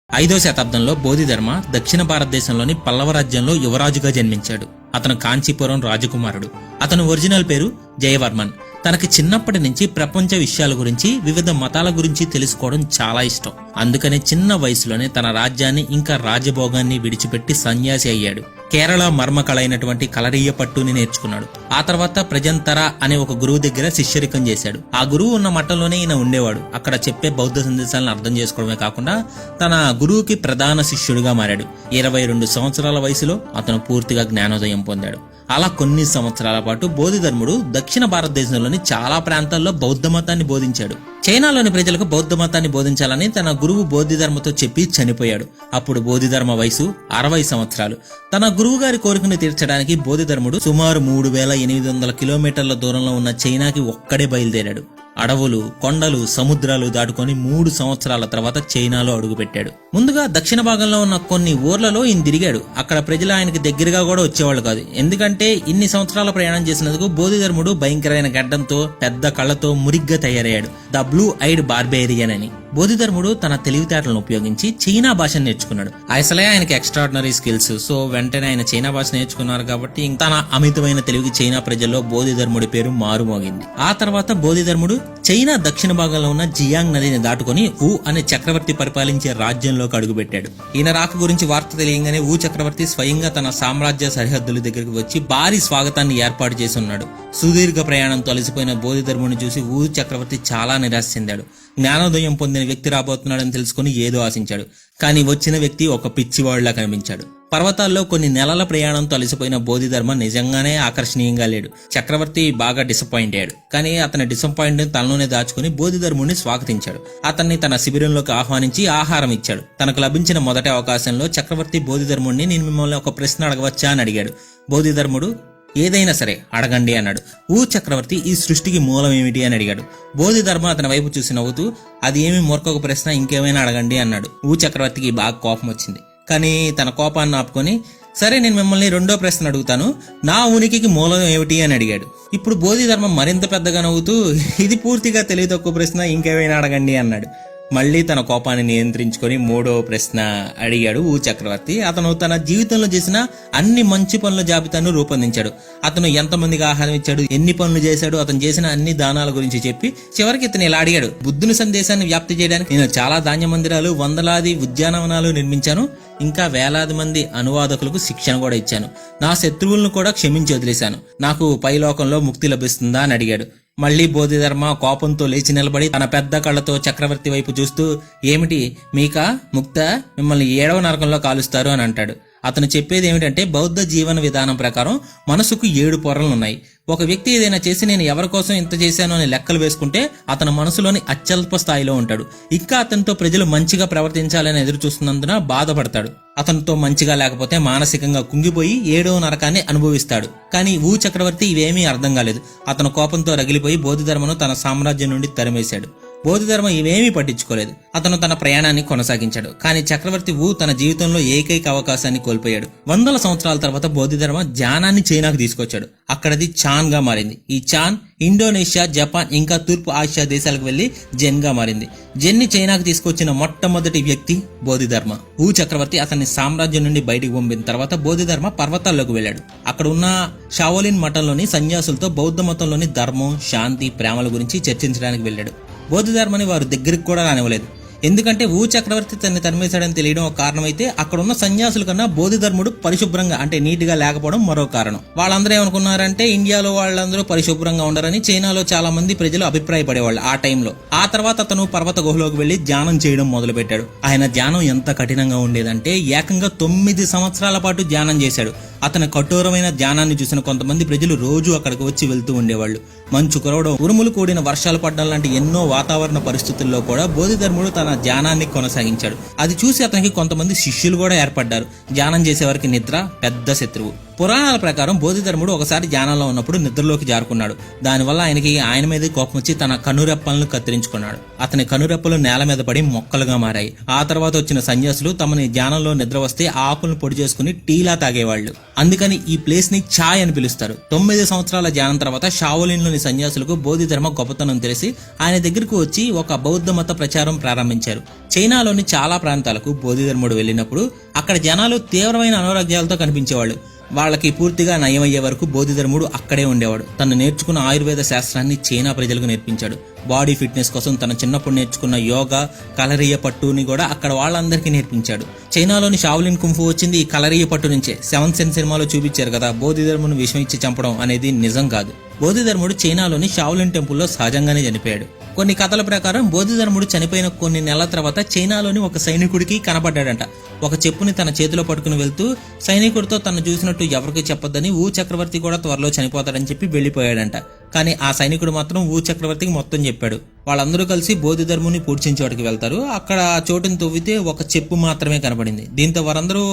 5వ శతాబ్దంలో బోధిధర్మ దక్షిణ భారతదేశంలోని పల్లవ రాజ్యంలో యువరాజుగా జన్మించాడు. అతను కాంచీపురం రాజకుమారుడు. అతను ఒరిజినల్ పేరు జయవర్మన్. తనకి చిన్నప్పటి నుంచి ప్రపంచ విషయాల గురించి, వివిధ మతాల గురించి తెలుసుకోవడం చాలా ఇష్టం. అందుకనే చిన్న వయసులోనే తన రాజ్యాన్ని ఇంకా రాజభోగాన్ని విడిచిపెట్టి సన్యాసి అయ్యాడు. కేరళ మర్మకళ అయినటువంటి కలరీయ పట్టుని నేర్చుకున్నాడు. ఆ తర్వాత ప్రజంతర అనే ఒక గురువు దగ్గర శిష్యరికం చేశాడు. ఆ గురువు ఉన్న మఠంలోనే ఈయన ఉండేవాడు. అక్కడ చెప్పే బౌద్ధ సందేశాలను అర్థం చేసుకోవడమే కాకుండా తన గురువుకి ప్రధాన శిష్యుడిగా మారాడు. 22 సంవత్సరాల వయసులో అతను పూర్తిగా జ్ఞానోదయం పొందాడు. అలా కొన్ని సంవత్సరాల పాటు బోధిధర్ముడు దక్షిణ భారతదేశంలోని చాలా ప్రాంతాల్లో బౌద్ధ మతాన్ని బోధించాడు. చైనాలోని ప్రజలకు బౌద్ధ మతాన్ని బోధించాలని తన గురువు బోధిధర్మతో చెప్పి చనిపోయాడు. అప్పుడు బోధిధర్మ వయసు 60 సంవత్సరాలు. తన గురువు గారి కోరికను తీర్చడానికి బోధిధర్ముడు సుమారు 3800 కిలోమీటర్ల దూరంలో ఉన్న చైనాకి ఒక్కడే బయలుదేరాడు. అడవులు, కొండలు, సముద్రాలు దాటుకొని 3 సంవత్సరాల తర్వాత చైనాలో అడుగుపెట్టాడు. ముందుగా దక్షిణ భాగంలో ఉన్న కొన్ని ఊర్లలో ఈయన తిరిగాడు. అక్కడ ప్రజలు ఆయనకి దగ్గరగా కూడా వచ్చేవాళ్ళు కాదు. ఎందుకంటే ఇన్ని సంవత్సరాల ప్రయాణం చేసినందుకు బోధిధర్ముడు భయంకరమైన గడ్డంతో, పెద్ద కళ్ళతో మురిగ్గా తయారయ్యాడు. ద బ్లూ ఐడ్ బార్బేరియన్ అని. బోధిధర్ముడు తన తెలివితేటలను ఉపయోగించి చైనా భాషను నేర్చుకున్నాడు. అసలే ఆయనకి ఎక్స్ట్రాడినరీ స్కిల్స్. సో వెంటనే ఆయన చైనా భాష నేర్చుకున్నారు కాబట్టి తన అమితమైన తెలివికి చైనా ప్రజల్లో బోధిధర్ముడి పేరు మారుమోగింది. ఆ తర్వాత బోధిధర్ముడు చైనా దక్షిణ భాగంలో ఉన్న జియాంగ్ నదిని దాటుకుని ఊ అనే చక్రవర్తి పరిపాలించే రాజ్యంలోకి అడుగుపెట్టాడు. ఈయన రాక గురించి వార్త తెలియగానే ఊ చక్రవర్తి స్వయంగా తన సామ్రాజ్య సరిహద్దుల దగ్గరికి వచ్చి భారీ స్వాగతాన్ని ఏర్పాటు చేసి ఉన్నాడు. సుదీర్ఘ ప్రయాణంతో అలసిపోయిన బోధిధర్ముడిని చూసి ఊ చక్రవర్తి చాలా నిరాశ చెందాడు. జ్ఞానోదయం పొందిన వ్యక్తి రాబోతున్నాడని తెలుసుకుని ఏదో ఆశించాడు. కానీ వచ్చిన వ్యక్తి ఒక పిచ్చివాడిలా కనిపించాడు. పర్వతాల్లో కొన్ని నెలల ప్రయాణంతో అలసిపోయిన బోధిధర్మ నిజంగానే ఆకర్షణీయంగా లేడు. చక్రవర్తి బాగా డిసప్పాయింట్ అయ్యాడు. కానీ అతని డిసప్పాయింట్ తనలోనే దాచుకుని బోధిధర్ముడిని స్వాగతించాడు. అతన్ని తన శిబిరంలోకి ఆహ్వానించి ఆహారం ఇచ్చాడు. తనకు లభించిన మొదటి అవకాశంలో చక్రవర్తి బోధిధర్ముడిని నేను మిమ్మల్ని ఒక ప్రశ్న అడగవచ్చా అని అడిగాడు. బోధిధర్ముడు ఏదైనా సరే అడగండి అన్నాడు. ఊ చక్రవర్తి ఈ సృష్టికి మూలం ఏమిటి అని అడిగాడు. బోధిధర్మ అతని వైపు చూసి నవ్వుతూ అది ఏమి మూర్ఖొక ప్రశ్న, ఇంకేమైనా అడగండి అన్నాడు. ఊ చక్రవర్తికి బాగా కోపం వచ్చింది. కానీ తన కోపాన్ని ఆపుకొని సరే నేను మిమ్మల్ని రెండో ప్రశ్న అడుగుతాను, నా ఉనికికి మూలం ఏమిటి అని అడిగాడు. ఇప్పుడు బోధిధర్మ మరింత పెద్దగా నవ్వుతూ ఇది పూర్తిగా తెలివి తక్కువ ప్రశ్న, ఇంకేమైనా అడగండి అన్నాడు. మళ్లీ తన కోపాన్ని నియంత్రించుకొని మూడవ ప్రశ్న అడిగాడు ఊ చక్రవర్తి. అతను తన జీవితంలో చేసిన అన్ని మంచి పనుల జాబితాను రూపొందించాడు. అతను ఎంతమందికి ఆహారం ఇచ్చాడు, ఎన్ని పనులు చేశాడు, అతను చేసిన అన్ని దానాల గురించి చెప్పి చివరికి ఇతను ఇలా అడిగాడు. బుద్ధుని సందేశాన్ని వ్యాప్తి చేయడానికి నేను చాలా ధాన్య మందిరాలు, వందలాది ఉద్యానవనాలు నిర్మించాను. ఇంకా వేలాది మంది అనువాదకులకు శిక్షణ కూడా ఇచ్చాను. నా శత్రువులను కూడా క్షమించి వదిలేశాను. నాకు పైలోకంలో ముక్తి లభిస్తుందా అని అడిగాడు. మళ్లీ బోధిధర్మ కోపంతో లేచి నిలబడి తన పెద్ద కళ్ళతో చక్రవర్తి వైపు చూస్తూ ఏమిటి మీకా ముక్త, మిమ్మల్ని 7వ నరకంలో కాలుస్తారు అని అంటాడు. అతను చెప్పేది ఏమిటంటే బౌద్ధ జీవన విధానం ప్రకారం మనసుకు 7 పొరలున్నాయి. ఒక వ్యక్తి ఏదైనా చేసి నేను ఎవరి కోసం ఇంత చేశాను అని లెక్కలు వేసుకుంటే అతను మనసులోని అత్యల్ప స్థాయిలో ఉంటాడు. ఇంకా అతనితో ప్రజలు మంచిగా ప్రవర్తించాలని ఎదురు చూస్తున్నందున బాధపడతాడు. అతనితో మంచిగా లేకపోతే మానసికంగా కుంగిపోయి 7వ నరకాన్ని అనుభవిస్తాడు. కానీ ఊ చక్రవర్తి ఇవేమీ అర్థం కాలేదు. అతను కోపంతో రగిలిపోయి బోధిధర్మను తన సామ్రాజ్యం నుండి తరిమేశాడు. బోధిధర్మ ఇవేమీ పట్టించుకోలేదు. అతను తన ప్రయాణాన్ని కొనసాగించాడు. కానీ చక్రవర్తి ఊ తన జీవితంలో ఏకైక అవకాశాన్ని కోల్పోయాడు. 100 సంవత్సరాల తర్వాత బోధిధర్మ ధ్యానాన్ని చైనాకు తీసుకొచ్చాడు. అక్కడది చాన్ గా మారింది. ఈ చాన్ ఇండోనేషియా, జపాన్ ఇంకా తూర్పు ఆసియా దేశాలకు వెళ్లి జెన్ గా మారింది. జెన్ని చైనాకు తీసుకొచ్చిన మొట్టమొదటి వ్యక్తి బోధిధర్మ. ఊ చక్రవర్తి అతన్ని సామ్రాజ్యం నుండి బయటికి పంపిన తర్వాత బోధిధర్మ పర్వతాల్లోకి వెళ్ళాడు. అక్కడ ఉన్న షావోలిన్ మఠంలోని సన్యాసులతో బౌద్ధ మతంలోని ధర్మం, శాంతి, ప్రేమల గురించి చర్చించడానికి వెళ్ళాడు. బోధిధర్మని వారు దగ్గరికి కూడా రానివ్వలేదు. ఎందుకంటే ఊ చక్రవర్తి తనని తరిమేశాడని తెలియడం ఒక కారణమైతే అక్కడ ఉన్న సన్యాసుల కన్నా బోధిధర్ముడు పరిశుభ్రంగా అంటే నీట్ గా లేకపోవడం మరో కారణం. వాళ్ళందరూ ఏమనుకున్నారంటే ఇండియాలో వాళ్ళందరూ పరిశుభ్రంగా ఉండరని చైనాలో చాలా మంది ప్రజలు అభిప్రాయపడేవాళ్ళు ఆ టైంలో. ఆ తర్వాత అతను పర్వత గుహలోకి వెళ్లి ధ్యానం చేయడం మొదలు పెట్టాడు. ఆయన ధ్యానం ఎంత కఠినంగా ఉండేదంటే ఏకంగా 9 సంవత్సరాల పాటు ధ్యానం చేశాడు. అతని కఠోరమైన ధ్యానాన్ని చూసిన కొంతమంది ప్రజలు రోజు అక్కడికి వచ్చి వెళ్తూ ఉండేవాళ్ళు. మంచు కురవడం, ఉరుములు కూడిన వర్షాలు పడడం లాంటి ఎన్నో వాతావరణ పరిస్థితుల్లో కూడా బోధిధర్ముడు తన ధ్యానాన్ని కొనసాగించాడు. అది చూసి అతనికి కొంతమంది శిష్యులు కూడా ఏర్పడ్డారు. ధ్యానం చేసేవారికి నిద్ర పెద్ద శత్రువు. పురాణాల ప్రకారం బోధిధర్ముడు ఒకసారి ధ్యానంలో ఉన్నప్పుడు నిద్రలోకి జారుకున్నాడు. దానివల్ల ఆయన మీద కోపం వచ్చి తన కనురెప్పలను కత్తిరించుకున్నాడు. అతని కనురెప్పలు నేల మీద పడి మొక్కలుగా మారాయి. ఆ తర్వాత వచ్చిన సన్యాసులు తమని ధ్యానంలో నిద్ర వస్తే ఆకులను పొడి చేసుకుని టీలా తాగేవాళ్లు. అందుకని ఈ ప్లేస్ ని ఛాయ్ అని పిలుస్తారు. 9 సంవత్సరాల ధ్యానం తర్వాత షావోలిన్లోని సన్యాసులకు బోధిధర్మ గొప్పతనం తెలిసి ఆయన దగ్గరకు వచ్చి ఒక బౌద్ధ మత ప్రచారం ప్రారంభించారు. చైనాలోని చాలా ప్రాంతాలకు బోధిధర్ముడు వెళ్ళినప్పుడు అక్కడ జనాలు తీవ్రమైన అనారోగ్యాలతో కనిపించేవాళ్ళు. వాళ్ళకి పూర్తిగా నయమయ్యే వరకు బోధిధర్ముడు అక్కడే ఉండేవాడు. తను నేర్చుకున్న ఆయుర్వేద శాస్త్రాన్ని చైనా ప్రజలకు నేర్పించాడు. బాడీ ఫిట్నెస్ కోసం తన చిన్నప్పుడు నేర్చుకున్న యోగా, కలరీయ పట్టుని కూడా అక్కడ వాళ్ళందరికీ నేర్పించాడు. చైనాలోని షావులిన్ కుంఫు వచ్చింది ఈ కలరీయ పట్టు నుంచే. 7th సెన్స్ సినిమాలో చూపించారు కదా, బోధిధర్మును విషం ఇచ్చి చంపడం అనేది నిజం కాదు. బోధిధర్ముడు చైనాలోని షావులిన్ టెంపుల్లో సహజంగానే చనిపోయాడు. కొన్ని కథల ప్రకారం బోధిధర్ముడు చనిపోయిన కొన్ని నెలల తర్వాత చైనాలోని ఒక సైనికుడికి కనపడ్డాడంట. ఒక చెప్పుని తన చేతిలో పట్టుకుని వెళ్తూ సైనికుడితో తను చూసినట్టు ఎవరికి చెప్పొద్దని ఊ చక్రవర్తి కూడా త్వరలో చనిపోతాడని చెప్పి వెళ్లిపోయాడంట. కానీ ఆ సైనికుడు మాత్రం ఊ చక్రవర్తికి మొత్తం చెప్పాడు. వాళ్ళందరూ కలిసి బోధిధర్ముని పూడ్చిన చోటుకి వెళ్తారు. అక్కడ ఆ చోటుని తవ్వితే ఒక చెప్పు మాత్రమే కనపడింది. దీంతో వారందరూ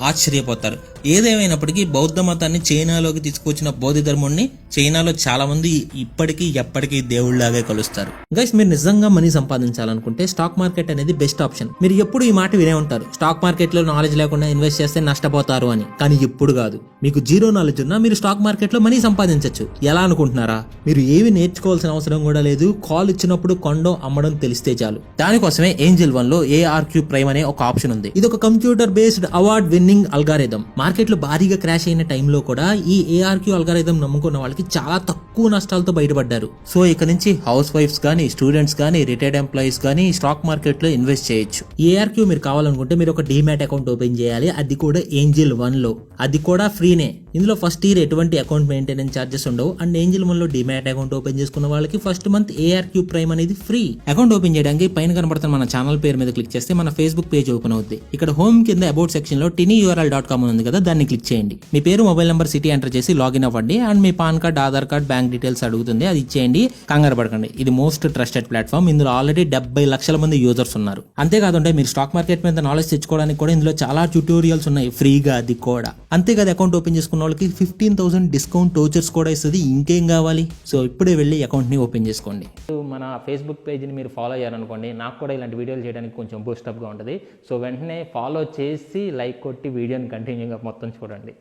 ఆశ్చర్యపోతారు. ఏదేమైనప్పటికీ బౌద్ధ మతాన్ని చైనాలోకి తీసుకొచ్చిన బోధిధర్ముడిని చైనాలో చాలా మంది ఇప్పటికీ ఎప్పటికీ దేవుళ్లాగే కలుస్తారు. గైస్, మీరు నిజంగా మనీ సంపాదించాలనుకుంటే స్టాక్ మార్కెట్ అనేది బెస్ట్ ఆప్షన్. మీరు ఎప్పుడు ఈ మాట వినే ఉంటారు, స్టాక్ మార్కెట్ లో నాలెడ్జ్ లేకుండా ఇన్వెస్ట్ చేస్తే నష్టపోతారు అని. కానీ ఇప్పుడు కాదు. మీకు జీరో నాలెడ్జ్ ఉన్నా మీరు స్టాక్ మార్కెట్ లో మనీ సంపాదించవచ్చు. ఎలా అనుకుంటున్నారా? మీరు ఏవి నేర్చుకోవాల్సిన అవసరం కూడా లేదు. కాల్ ఇచ్చినప్పుడు కొండం అమ్మడం తెలిస్తే చాలు. దానికోసమే ఏంజల్ 1 లో ARQ ప్రైమ్ అనే ఒక ఆప్షన్ ఉంది. ఇది ఒక computer based award winning algorithm. Market లో భారీగా క్రాష్ అయిన టైంలో కూడా ఈ ARQ అల్గారిథం నమ్ముకున్న వాళ్ళకి చాలా తక్కువ నష్టాలతో బయటపడ్డారు. సో ఇక నుంచి హౌస్ వైఫ్స్ గానీ, స్టూడెంట్స్ గానీ, రిటైర్డ్ ఎంప్లాయీస్ గానీ స్టాక్ మార్కెట్ లో ఇన్వెస్ట్ చేయొచ్చు. ARQ మీరు కావాలనుకుంటే మీరు ఒక డీమ్యాట్ అకౌంట్ ఓపెన్ చేయాలి. అది కూడా ఏంజల్ 1 లో. అది కూడా ఫ్రీనే. ఇందులో ఫస్ట్ ఇయర్ ఎటువంటి అకౌంట్ మెయింటెనెన్స్ చార్జెస్ ఉండవు. అండ్ ఏంజల్ 1 లో డీమ్యాట్ అకౌంట్ ఓపెన్ చేసుకున్న వాళ్ళకి ఫస్ట్ మంత్ ARQ ప్రైమ్ అనేది ఫ్రీ. అకౌంట్ ఓపెన్ చేయడానికి పైన కనబడుతున్న మన ఛానల్ పేరు మీద క్లిక్ చేస్తే మన ఫేస్బుక్ పేజ్ ఓపెన్ అవుతుంది. ఇక్కడ హోమ్ కింద అబౌట్ సెక్షన్ లో tinyurl.com ఉంది కదా, దాన్ని క్లిక్ చేయండి. మీ పేరు, మొబైల్ నెంబర్, సిటీ ఎంటర్ చేసి లాగిన్ అవ్వండి. And me pan card, Aadhaar card, bank details అడుగుతుంది, అది ఇచ్చేయండి. కంగారు పడకండి, ఇది మోస్ట్ ట్రస్టెడ్ ప్లాట్ఫామ్. ఇందులో ఆల్రెడీ 70 లక్షల మంది యూజర్స్ ఉన్నారు. అంతేకాదంటే మీరు స్టాక్ మార్కెట్ మీద నాలెడ్జ్ తెచ్చుకోవడానికి కూడా ఇందులో చాలా ట్యూటోరియల్స్ ఉన్నాయి ఫ్రీగా. అది కూడా అంతేకాదు, అకౌంట్ ఓపెన్ చేసుకున్న వాళ్ళకి 15,000 డిస్కౌంట్ వోచర్స్ కూడా ఇస్తుంది. ఇంకేం కావాలి? సో ఇప్పుడే వెళ్ళి అకౌంట్ ని ఓపెన్ చేసుకోండి. మన ఫేస్బుక్ పేజ్ని మీరు ఫాలో అయ్యారనుకోండి, నాకు కూడా ఇలాంటి వీడియోలు చేయడానికి కొంచెం బూస్టప్గా ఉంటుంది. సో వెంటనే ఫాలో చేసి లైక్ కొట్టి వీడియోని కంటిన్యూగా మొత్తం చూడండి.